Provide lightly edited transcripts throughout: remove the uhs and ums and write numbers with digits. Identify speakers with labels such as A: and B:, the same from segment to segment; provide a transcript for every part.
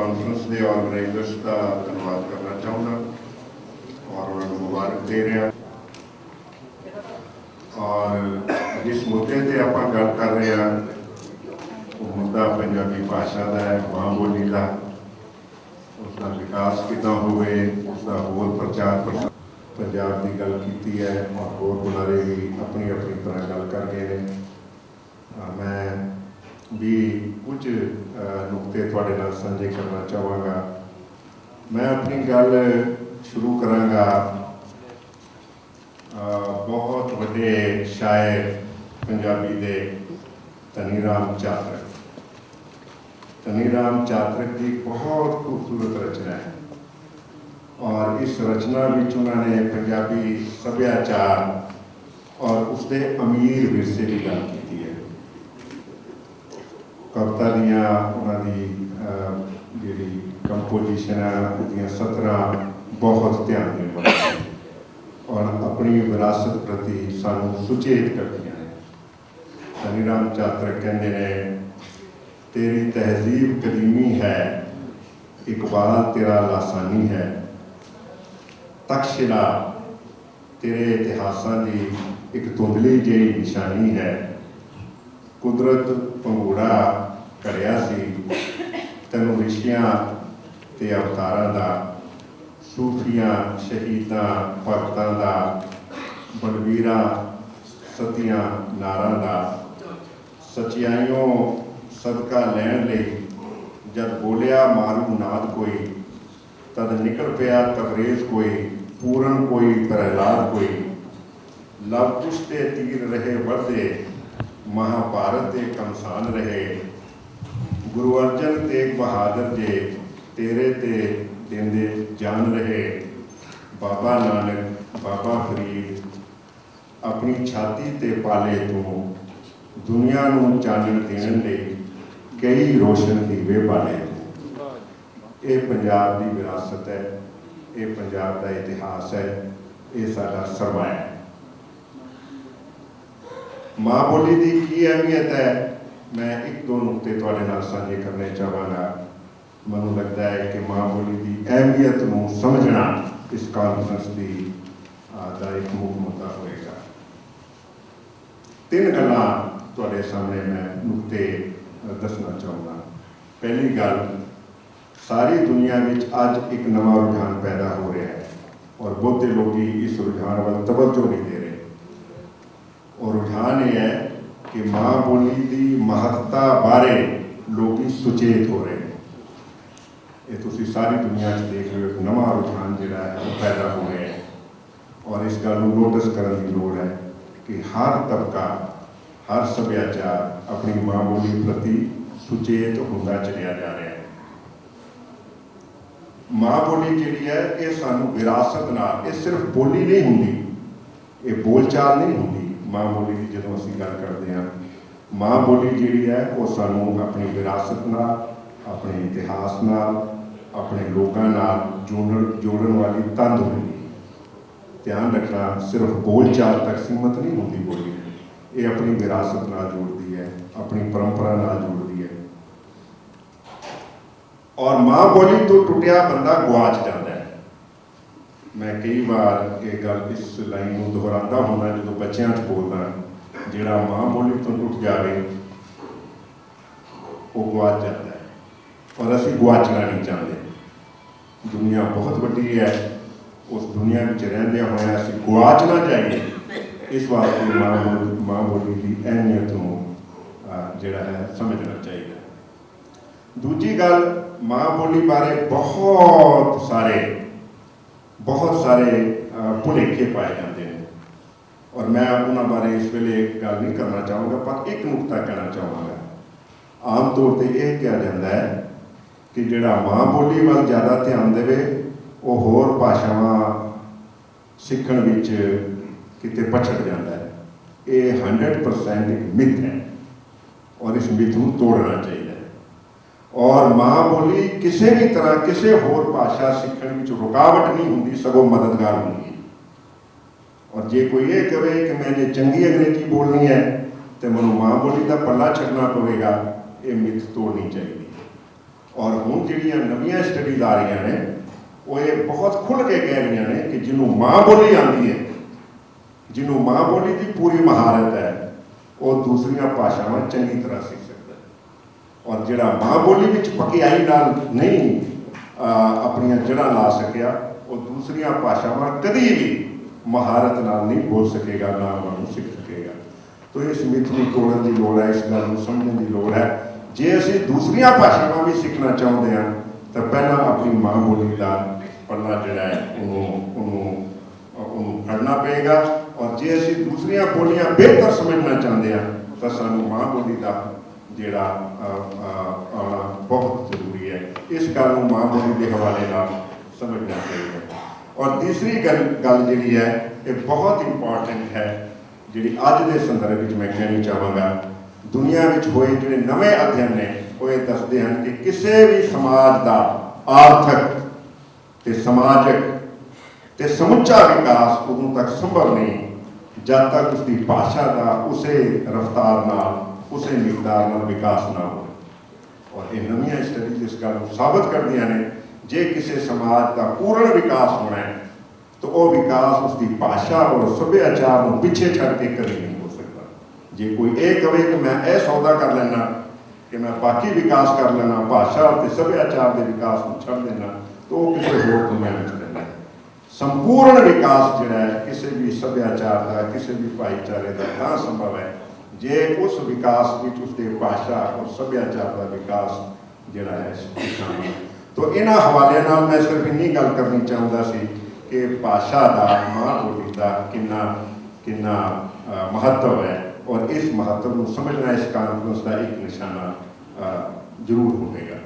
A: Conference के organisers का धन्यवाद करना चाहूँगा और उन्होंने मुबारक दे रहा। और जिस मुद्दे से आप गल कर रहे हैं वो मुद्दा पंजाबी भाषा का है, माँ बोली का, उसका विकास कितना होवे, उसका होर प्रचार प्रसार पंजाब की गल की है और होर बुलारे भी अपनी अपनी तरह गल कर गए हैं। मैं भी कुछ नुकते थोड़े नाल साझे करना चाहांगा। मैं अपनी गल शुरू करांगा बहुत बड़े शायर पंजाबी दे धनी राम चातरक। धनी राम चातरक की बहुत खूबसूरत रचना है और इस रचना में उन्होंने पंजाबी सभ्याचार और उसके अमीर विरसे की गल की है। कविता दियाँ उन्होंने जी कंपोजिशन है सतरा बहुत ध्यान देने वाली और अपनी विरासत प्रति सानू सुचेत करती हैं। धनी राम चातरक कहते हैं, तेरी तहजीब कदीमी है, इकबाल तेरा लासानी है, तक्षशिला तेरे इतिहासां की एक धुंधली जी निशानी है, कुदरत पंघूड़ा करिया सी तैनूं रिशियां ते अवतारां दा, सूफियां शहीदां भगतां दा, बलवीरां सतियां नारां दा, सच्चाइयों सदका लैण लई जद बोलिया मारू नाद कोई, तद निकल पिया तबरेज कोई, पूरन कोई प्रहलाद कोई, लव कुश ते तीर रहे बढ़दे, महाभारत ते कमसान रहे, गुरु अर्जन तेग बहादुर जे तेरे ते देंदे जान रहे, बाबा नानक बाबा फरीद अपनी छाती ते पाले तू, दुनिया नूं चानण देण लई कई रोशन दीवे बाले तू। ये पंजाब की विरासत है, ये पंजाब का इतिहास है, ये साडा सरमाया है। माँ बोली की की अहमियत है, मैं एक दो नुकते तुहाडे नाल साझे करने चाहांगा। मैनूं लगता है कि माँ बोली की अहमियत नूं समझना इस कॉन्फ्रेंस की दा एक मुख्य मुद्दा होएगा। तीन गल्लां तुहाडे सामने मैं नुकते दसना चाहूँगा। पहली गल, सारी दुनिया में अज एक नवा रुझान पैदा हो रहा है और बहुते लोग इस रुझान वाल तवज्जो नहीं दे रहे। और रुझान ये है कि माँ बोली की महत्ता बारे लोग सुचेत हो रहे हैं। ये तुसी सारी दुनिया देख रहे हो, एक नवा रुझान जिहड़ा है वो पैदा हो रहा है और इस गल नूं नोटिस करने की लोड़ है कि हर तबका हर सभ्याचार अपनी माँ बोली प्रति सुचेत होता चलिया जा रहा है। माँ बोली जिहड़ी है ये सानू विरासत नाल, ये सिर्फ बोली नहीं होंदी, ये बोलचाल नहीं होंदी। माँ बोली की जो असीं गल करते हैं, माँ बोली जिहड़ी है वो सानू अपनी विरासत नाल, अपने इतिहास नाल, अपने लोगों नाल जोड़न वाली तंद होंदी। ध्यान रखना, सिर्फ बोलचाल तक सीमित नहीं होंदी बोली, ये अपनी विरासत नाल जोड़ती है, अपनी परंपरा नाल जोड़ती है। और माँ बोली तो टुटिया बंदा गुआच जाता है। मैं कई बार ये गल इस लाइन को दोहराता होना जो बच्चों बोलना, जिहड़ा माँ बोली तो टुट जाए वो गुआच जाता है और असीं गुआचना नहीं चाहते। दुनिया बहुत बड़ी है, उस दुनिया में रहंदे होए असीं गुआच ना जाइए, इस वास्ते माँ बोली की अहमियत को जिहड़ा है समझना चाहिए। दूजी गल, माँ बोली बारे बहुत सारे भुलेखे पाए जाते हैं और मैं उन्होंने बारे इस वेले गल नहीं करना चाहूँगा, पर एक नुकता कहना चाहूँगा। आम तौर पर यह कहा जाता है कि जिहड़ा माँ बोली वाल ज़्यादा ध्यान देवे वो होर भाषावां सीखण विच किते पछड़ जाता है। ये 100% एक मिथ है और इस मिथ को तोड़ना चाहिए। और माँ बोली किसी भी तरह किसी होर भाषा सीखण में रुकावट नहीं होंगी, सगों मददगार होंगी। और जे कोई ये कहे कि मैंने चंगी अंग्रेजी बोलनी है तो मैं माँ बोली का पल्ला छड़ना पवेगा, ये मिथ तोड़नी चाहिए। और हुण जिहड़ियां नवीं स्टडीज़ आ रही ने वो ये बहुत खुल के कह रही ने कि जिन्हों माँ बोली आती है, जिन्हों माँ बोली की पूरी महारत है, वो दूसरिया भाषावां चंगी तरह सीख सकता है। और जिहड़ा माँ बोली विच पकियाई नाल नहीं अपनी जड़ां ला सकिया, वो दूसरिया भाषावां कदी भी महारत नाल नहीं बोल सकेगा, ना उन्होंने सीख सकेगा। तो इस मिथ नूं तोड़न की लोड़ है, इस गल नूं समझण की लोड़ है। जे असीं दूसरिया भाषावां भी सीखना चाहुंदे हां तो पहला अपनी माँ बोली का पढ़ना जिहड़ा है उन्होंने पढ़ना पेगा। और जे असीं दूसरिया बोलियां बेहतर समझना चाहते हैं तो सानूं माँ बोली का जिहड़ा आना बहुत जरूरी है। इस गल नूं माँ बोली के हवाले नाल समझना चाहिए। और तीसरी गल जिहड़ी है ये बहुत इंपॉर्टेंट है, जिहड़ी अज के संदर्भ में मैं कहनी चाहांगा। दुनिया में होए जिहड़े नवे अध्ययन ने वो ये दसदे हैं कि किसी भी समाज का आर्थिक ते समाजिक ते समुचा विकास उदों तक संभव नहीं जब तक उसकी भाषा का उस रफ्तार नाल उस मिकदार नाल विकास ना हो। और ये नवीं स्टडीज इस गल साबित करदियां ने जे किसी समाज का पूर्ण विकास होना है तो वह विकास उसकी भाषा और सभ्याचार को पिछे छड़ के कभी नहीं हो सकता। जे कोई ये कहे कि मैं यह सौदा कर लेना कि मैं बाकी विकास कर लेना, भाषा और सभ्याचार के विकास को छड़ देना, तो वो किसी होर दुनिया में रहना है। संपूर्ण विकास जो है किसी भी सभ्याचार का, किसी भी भाईचारे का तां संभव है जे उस विकास में उसके भाषा और सभ्याचार का विकास जोड़ा है शामिल है। तो इन्हां हवाले नाल मैं सिर्फ इन्नी गल करनी चाहता सी कि भाषा का, माँ बोली का कितना कितना महत्व है। और इस महत्व को समझना इस कॉन्फ्रेंस का एक निशाना जरूर होगा।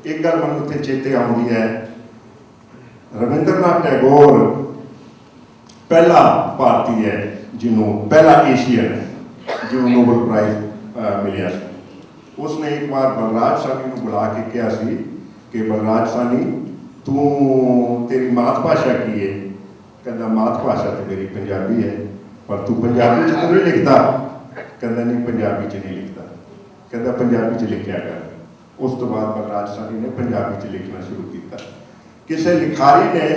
A: एक गल मैं उत्थे चेते आती है, रविंद्रनाथ टैगोर पहला भारतीय है जिन्हों पहला एशियन है जिन्होंने नोबल प्राइज मिलिया। उसने एक बार बलराज साहनी को बुला के कहा सी कि बलराज साहनी तू तेरी मातभाषा की है? कहना मातभाषा तो मेरी पंजाबी है, पर तू पंजाबी च तो नहीं लिखता? कहना नहीं पंजाबी च नहीं लिखता। कहता पंजाबी च लिखिया कर। उस तो बाद बलराज साहनी ने पंजाबी च लिखना शुरू किया। किसी लिखारी ने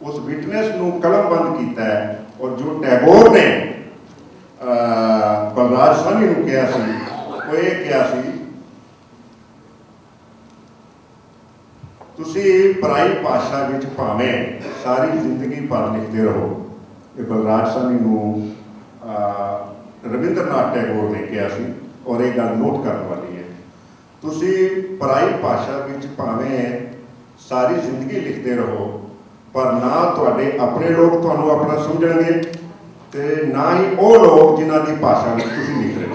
A: उस विटनेस को कलमबंद किया है और जो टैगोर ने बलराज साहनी को कहा सी वो ये कहा सी तुसी पराई भाषा विच भावें सारी जिंदगी भर लिखते रहो। ये बलराज साहनी को रविंद्रनाथ टैगोर ने कहा सी और ये गल नोट करने वाली है। तुसी पराई भाषा विच भावें सारी जिंदगी लिखते रहो पर ना तुहाडे अपने लोग तुहानू अपना समझणगे ते ना ही वो लोग जिन्हां दी भाषा विच तुसीं लिख रहे हो।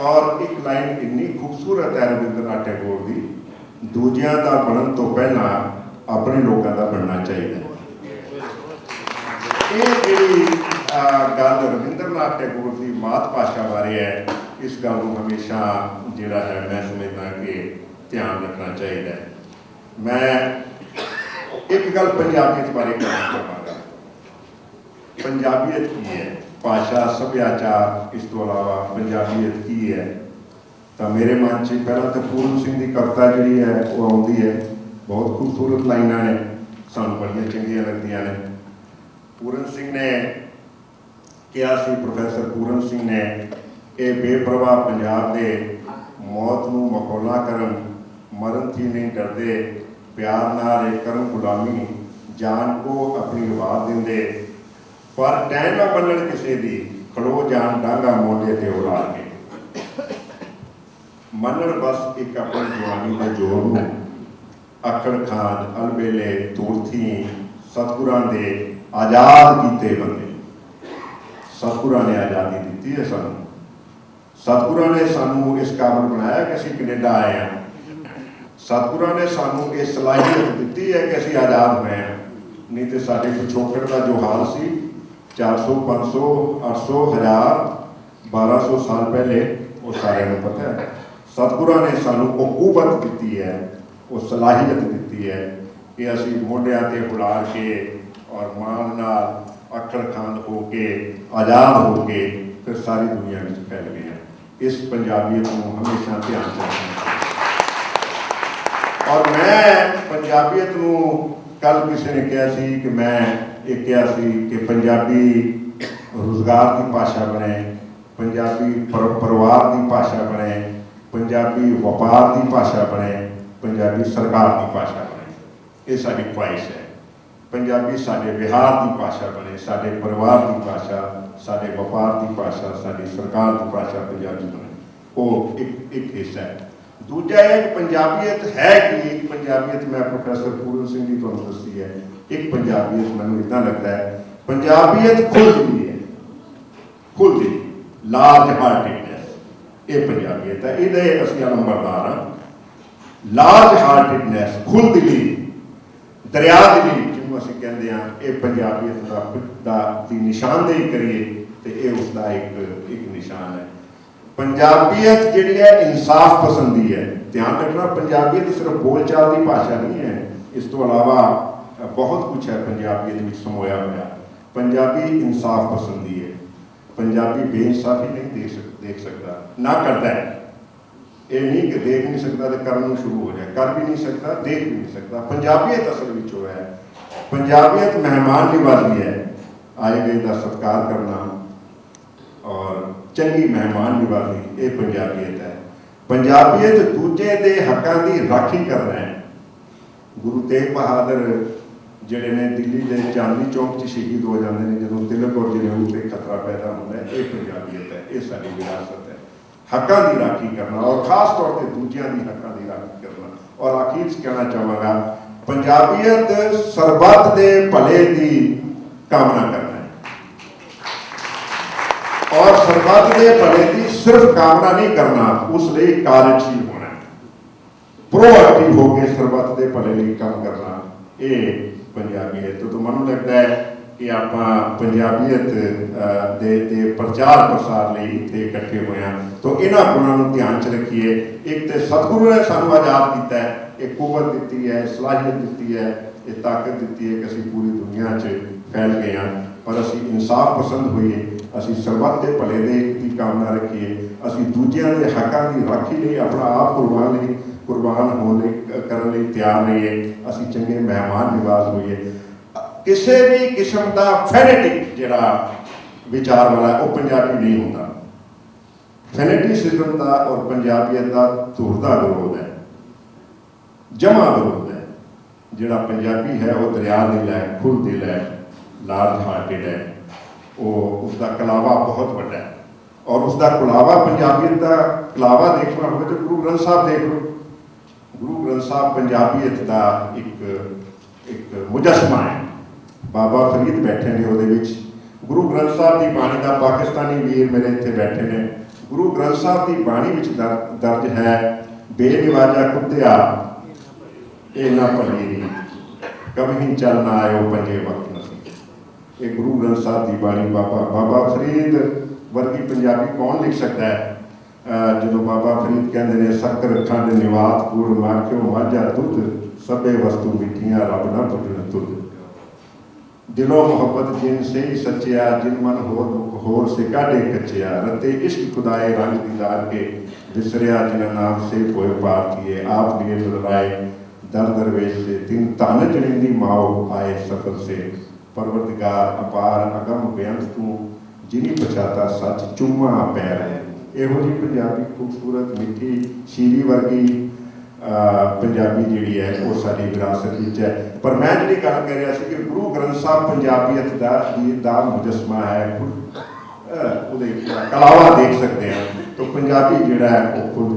A: और एक लाइन इन्नी खूबसूरत है रविंद्रनाथ टैगोर की, दूजियां दा बनन तो पहला अपने लोगों का बनना चाहिए। ये जी गल रविंद्रनाथ टैगोर की मात भाषा बारे है, इस गल को हमेशा जोड़ा है मैं समझदा कि ध्यान रखना चाहिए। मैं एक गल पंजाबियत बारे कहना चाहांगा। पंजाबियत की है? भाषा सभ्याचार, इस तो अलावा पंजाबियत की है? तो मेरे मन से पहला तो पूरन सिंह की कविता जी है वो आती है, बहुत खूबसूरत लाइना ने, सानू बड़ियां चंगियां लगदियां ने। पूरन सिंह ने कहा सी, प्रोफैसर पूरन सिंह ने, ये बेपरवाह पंजाब दे मौत नूं मखौला करन, मरण थी नहीं डरदे, प्यार नाल करन गुलामी, जान को अपनी वार देंदे, पर टैन ना बनन किसी दी, खड़ो जान डांगा मोढे ते उड़ा के। मनन बस एक अपनी जवानी के जोर नूं, अकड़ खान अलबेले तूरथी सतगुरां दे आज़ाद कीते बंदे। सतगुरां ने आज़ादी दी है सानू, सतगुरां ने सानू इस काबिल बनाया कि असीं कनेडा आए हैं, सतगुरां ने सानू ये सलाहियत दी है कि असीं आज़ाद हुए हैं। नहीं तो साडे पिछोकड़ का जो हाल सी 400 500 800 1000 1200 साल पहले वो सारे को पता है। सतगुरां ने सानू वो कुवत दी है, वो सलाहियत दी है कि असीं मोढियां ते बुला के और मान नाल अखड़ खान हो के आज़ाद हो के ਫਿਰ ਸਾਰੀ ਦੁਨੀਆ ਵਿੱਚ ਫੈਲ ਗਈਆਂ। ਇਸ ਪੰਜਾਬੀਅਤ ਨੂੰ ਹਮੇਸ਼ਾ ਧਿਆਨ 'ਚ ਰੱਖਣਾ। ਔਰ ਮੈਂ ਪੰਜਾਬੀਅਤ ਨੂੰ ਕੱਲ ਕਿਸੇ ਨੇ ਕਿਹਾ ਸੀ ਕਿ ਮੈਂ ਇਹ ਕਿਹਾ ਸੀ ਕਿ ਪੰਜਾਬੀ ਰੁਜ਼ਗਾਰ ਦੀ ਭਾਸ਼ਾ ਬਣੇ, ਪੰਜਾਬੀ ਪਰਿਵਾਰ ਦੀ ਭਾਸ਼ਾ ਬਣੇ, ਪੰਜਾਬੀ ਵਪਾਰ ਦੀ ਭਾਸ਼ਾ ਬਣੇ, ਪੰਜਾਬੀ ਸਰਕਾਰ ਦੀ ਭਾਸ਼ਾ ਬਣੇ। ਇਹ ਸਾਡੀ ਖੁਆਇਸ਼ ਹੈ। ਪੰਜਾਬੀ ਸਾਡੇ ਵਿਹਾਰ ਦੀ ਭਾਸ਼ਾ ਬਣੇ, ਸਾਡੇ ਪਰਿਵਾਰ ਦੀ ਭਾਸ਼ਾ, ਸਾਡੇ ਵਪਾਰ ਦੀ ਭਾਸ਼ਾ, ਸਾਡੀ ਸਰਕਾਰ ਦੀ ਭਾਸ਼ਾ ਪੰਜਾਬੀ ਬਣੇ। ਉਹ ਇੱਕ ਹਿੱਸਾ ਹੈ। ਦੂਜਾ ਇਹ ਕਿ ਪੰਜਾਬੀਅਤ ਹੈ ਕਿ ਇੱਕ ਪੰਜਾਬੀਅਤ ਮੈਂ ਪ੍ਰੋਫੈਸਰ ਪੂਰਨ ਸਿੰਘ ਜੀ ਤੁਹਾਨੂੰ ਦੱਸੀ ਹੈ। ਇੱਕ ਪੰਜਾਬੀਅਤ ਮੈਨੂੰ ਇੱਦਾਂ ਲੱਗਦਾ ਹੈ, ਪੰਜਾਬੀਅਤ ਖੁੱਲ੍ਹਦੀ ਹੈ, ਖੁੱਲ੍ਹਦੀ, ਲਾਰਜ ਹਾਰਟਿਡਨੈਸ। ਇਹ ਪੰਜਾਬੀਅਤ ਹੈ, ਇਹਦੇ ਅਸੀਂ ਨੰਬਰਦਾਰ ਹਾਂ। ਲਾਰਜ ਹਾਰਟਿਡਨੈਸ, ਖੁੱਲ੍ਹਦਿਲੀ, ਦਰਿਆ ਦਿਲੀ ਜਿਹਨੂੰ ਅਸੀਂ ਕਹਿੰਦੇ ਹਾਂ, ਇਹ ਪੰਜਾਬੀਅਤ ਦੀ ਨਿਸ਼ਾਨਦੇਹੀ ਕਰੀਏ ਤੇ ਇਹ ਉਸਦਾ ਇੱਕ ਨਿਸ਼ਾਨ ਹੈ। ਪੰਜਾਬੀਅਤ ਜਿਹੜੀ ਹੈ ਇਨਸਾਫ ਪਸੰਦੀ ਹੈ। ਧਿਆਨ ਰੱਖਣਾ, ਪੰਜਾਬੀਅਤ ਸਿਰਫ ਬੋਲਚਾਲ ਦੀ ਭਾਸ਼ਾ ਨਹੀਂ ਹੈ, ਇਸ ਤੋਂ ਇਲਾਵਾ ਬਹੁਤ ਕੁਝ ਹੈ ਪੰਜਾਬੀਅਤ ਵਿੱਚ ਸਮੋਇਆ ਹੋਇਆ। ਪੰਜਾਬੀ ਇਨਸਾਫ ਪਸੰਦੀ ਹੈ। ਪੰਜਾਬੀ ਬੇਇਨਸਾਫੀ ਨਹੀਂ ਦੇਖ ਸਕਦਾ, ਨਾ ਕਰਦਾ ਹੈ। ਇਹ ਨਹੀਂ ਕਿ ਦੇਖ ਨਹੀਂ ਸਕਦਾ ਤੇ ਕਰਨ ਨੂੰ ਸ਼ੁਰੂ ਹੋ ਜਾਏ, ਕਰ ਵੀ ਨਹੀਂ ਸਕਦਾ, ਦੇਖ ਵੀ ਨਹੀਂ ਸਕਦਾ। ਪੰਜਾਬੀਅਤ ਅਸਲ ਵਿੱਚ ਉਹ ਹੈ। ਪੰਜਾਬੀਅਤ ਮਹਿਮਾਨ ਨਿਵਾਜ਼ੀ ਹੈ, ਆਏ ਗਏ ਦਾ ਸਤਿਕਾਰ ਕਰਨਾ ਔਰ ਚੰਗੀ ਮਹਿਮਾਨ ਨਿਵਾਜ਼ੀ, ਇਹ ਪੰਜਾਬੀਅਤ ਹੈ। ਪੰਜਾਬੀਅਤ ਦੂਜੇ ਦੇ ਹੱਕਾਂ ਦੀ ਰਾਖੀ ਕਰਨਾ ਹੈ। ਗੁਰੂ ਤੇਗ ਬਹਾਦਰ ਜਿਹੜੇ ਨੇ ਦਿੱਲੀ ਦੇ ਚਾਂਦਨੀ ਚੌਕ 'ਚ ਸ਼ਹੀਦ ਹੋ ਜਾਂਦੇ ਨੇ ਜਦੋਂ ਤਿਲਕ ਔਰ ਜਨੇਊ ਤੇ ਖਤਰਾ ਪੈਦਾ ਹੁੰਦਾ ਹੈ। ਇਹ ਪੰਜਾਬੀਅਤ ਹੈ, ਇਹ ਸਾਡੀ ਵਿਰਾਸਤ ਹੈ। ਹੱਕਾਂ ਦੀ ਰਾਖੀ ਕਰਨਾ ਔਰ ਖਾਸ ਤੌਰ ਤੇ ਦੂਜਿਆਂ ਦੀ ਹੱਕਾਂ ਦੀ ਰਾਖੀ ਕਰਨਾ। ਔਰ ਅਖੀਰ 'ਚ ਕਹਿਣਾ ਚਾਹਾਂਗਾ, ਪੰਜਾਬੀਅਤ ਸਰਬੱਤ ਦੇ ਭਲੇ ਦੀ ਕਾਮਨਾ ਕਰਨਾ ਹੈ ਔਰ ਸਰਬੱਤ ਦੇ ਭਲੇ ਦੀ ਸਿਰਫ ਕਾਮਨਾ ਨਹੀਂ ਕਰਨਾ, ਉਸ ਲਈ ਕਾਰਜਸ਼ੀਲ ਹੋਣਾ, ਪ੍ਰੋਐਕਟਿਵ ਹੋ ਕੇ ਸਰਬੱਤ ਦੇ ਭਲੇ ਲਈ ਕੰਮ ਕਰਨਾ। ਇਹ ਪੰਜਾਬੀਅਤ ਤੋਂ ਮੈਨੂੰ ਲੱਗਦਾ ਹੈ ਕਿ ਆਪਾਂ ਪੰਜਾਬੀਅਤ ਦੇ ਪ੍ਰਚਾਰ ਪ੍ਰਸਾਰ ਲਈ ਇੱਥੇ ਇਕੱਠੇ ਹੋਏ ਹਾਂ। ਤਾਂ ਇਹਨਾਂ ਗੁਣਾਂ ਨੂੰ ਧਿਆਨ 'ਚ ਰੱਖੀਏ। ਇੱਕ ਤੇ ਸਤਿਗੁਰੂ ਨੇ ਸਾਨੂੰ ਆਜ਼ਾਦ ਕੀਤਾ ਹੈ, ਇਹ ਕੁਵਤ ਦਿੱਤੀ ਹੈ, ਸਲਾਹੀਅਤ ਦਿੱਤੀ ਹੈ, ਇਹ ਤਾਕਤ ਦਿੱਤੀ ਹੈ ਕਿ ਅਸੀਂ ਪੂਰੀ ਦੁਨੀਆ 'ਚ ਫੈਲ ਗਏ ਹਾਂ। ਪਰ ਅਸੀਂ ਇਨਸਾਫ ਪਸੰਦ ਹੋਈਏ, ਅਸੀਂ ਸਰਬੱਤ ਦੇ ਭਲੇ ਦੀ ਕਾਮਨਾ ਰੱਖੀਏ, ਅਸੀਂ ਦੂਜਿਆਂ ਦੇ ਹੱਕਾਂ ਦੀ ਰਾਖੀ ਲਈ ਆਪਣਾ ਆਪ ਕੁਰਬਾਨ ਹੋਣ ਲਈ ਕਰਨ ਲਈ ਤਿਆਰ ਰਹੀਏ, ਅਸੀਂ ਚੰਗੇ ਮਹਿਮਾਨ ਨਿਵਾਜ਼ ਹੋਈਏ। ਕਿਸੇ ਵੀ ਕਿਸਮ ਦਾ ਫੈਨੇਟਿਕ ਜਿਹੜਾ ਵਿਚਾਰ ਵਾਲਾ ਉਹ ਪੰਜਾਬੀ ਨਹੀਂ ਹੁੰਦਾ। ਫੈਨੇਟਿਸਿਜ਼ਮ ਦਾ ਔਰ ਪੰਜਾਬੀਅਤ ਦਾ ਧੁਰ ਦਾ ਵਿਰੋਧ ਹੈ, ਜਮਾ ਵਿਰੋਧ ਹੈ। ਜਿਹੜਾ ਪੰਜਾਬੀ ਹੈ ਉਹ ਦਰਿਆ ਦਿਲ ਹੈ, ਖੁੱਲ੍ਹ ਦਿਲ ਹੈ, ਲਾਰਜ ਹਾਰਟਿਡ ਹੈ। ਉਹ ਉਸਦਾ ਕਲਾਵਾ ਬਹੁਤ ਵੱਡਾ ਹੈ ਔਰ ਉਸਦਾ ਕਲਾਵਾ, ਪੰਜਾਬੀਅਤ ਦਾ ਕਲਾਵਾ ਦੇਖਣਾ ਹੋਵੇ ਤਾਂ ਗੁਰੂ ਗ੍ਰੰਥ ਸਾਹਿਬ ਦੇਖ ਲਓ। ਗੁਰੂ ਗ੍ਰੰਥ ਸਾਹਿਬ ਪੰਜਾਬੀਅਤ ਦਾ ਇੱਕ ਮੁਜੱਸਮਾ ਹੈ। ਬਾਬਾ ਫਰੀਦ ਬੈਠੇ ਨੇ ਉਹਦੇ ਵਿੱਚ। ਗੁਰੂ ਗ੍ਰੰਥ ਸਾਹਿਬ ਦੀ ਬਾਣੀ ਦਾ ਪਾਕਿਸਤਾਨੀ ਵੀਰ ਮੇਰੇ ਇੱਥੇ ਬੈਠੇ ਨੇ। ਗੁਰੂ ਗ੍ਰੰਥ ਸਾਹਿਬ ਦੀ ਬਾਣੀ ਵਿੱਚ ਦਰਜ ਹੈ, ਬੇਨਿਵਾਜਾ ਕੁੱਤਿਆ ਇਹ ਨਾ ਭਲੀ ਕਭੀ ਚੱਲ ਨਾ ਆਇਓ ਪੰਜੇ ਵਕਤ ਨਸੀਂ। ਇਹ ਗੁਰੂ ਗ੍ਰੰਥ ਸਾਹਿਬ ਦੀ ਬਾਣੀ ਬਾਬਾ ਫਰੀਦ ਵਰਗੀ ਪੰਜਾਬੀ ਕੌਣ ਲਿਖ ਸਕਦਾ ਹੈ? ਜਦੋਂ ਬਾਬਾ ਫਰੀਦ ਕਹਿੰਦੇ ਨੇ, ਸ਼ੱਕਰ ਖੰਡ ਨਿਵਾਤ ਗੁੜ ਮਾਖਿਓ ਮਾਝਾ ਦੁੱਧ, ਸਭੇ ਵਸਤੂ ਮਿੱਠੀਆਂ ਰੱਬ ਨਾ ਪੁੱਜਣ ਤੁਧ। ਦਿਲੋਂ ਮੁਹੱਬਤ ਜਿਨ ਸਹੀ ਸੱਚਿਆ, ਜਿਨ ਮਨ ਹੋਰ ਸੇ ਕਾਢੇ ਕੱਚਿਆ, ਰਤੇ ਇਸ਼ਕ ਖੁਦਾਏ ਰੰਗ ਦੀਦਾਰ ਕੇ, ਵਿਸਰਿਆ ਜਿਨ ਨਾਮ ਸੇ ਹੋਏ ਪਾਰਥੀਏ। ਆਪ लिए दुलराए दर दरवेश से, तिन धन जनिंदी माओ आए सफल से। परवरदिगार अपार अगम बेअंत तू, जिनी पछाता सच चुम्मा पैर है। ਇਹੋ ਜਿਹੀ ਪੰਜਾਬੀ ਖੂਬਸੂਰਤ ਮਿੱਠੀ ਸ਼ੀਰੀ ਵਰਗੀ ਪੰਜਾਬੀ ਜਿਹੜੀ ਹੈ ਉਹ ਸਾਡੀ ਵਿਰਾਸਤ ਵਿੱਚ ਹੈ। ਪਰ ਮੈਂ ਜਿਹੜੀ ਗੱਲ ਕਰ ਰਿਹਾ ਸੀ ਕਿ ਗੁਰੂ ਗ੍ਰੰਥ ਸਾਹਿਬ ਪੰਜਾਬੀਅਤ ਦਾ ਮੁਜੱਸਮਾ ਹੈ। ਉਹਦੇ ਕਲਾਵਾ ਦੇਖ ਸਕਦੇ ਹਾਂ ਤਾਂ ਪੰਜਾਬੀ ਜਿਹੜਾ ਹੈ ਉਹ ਖੁਦ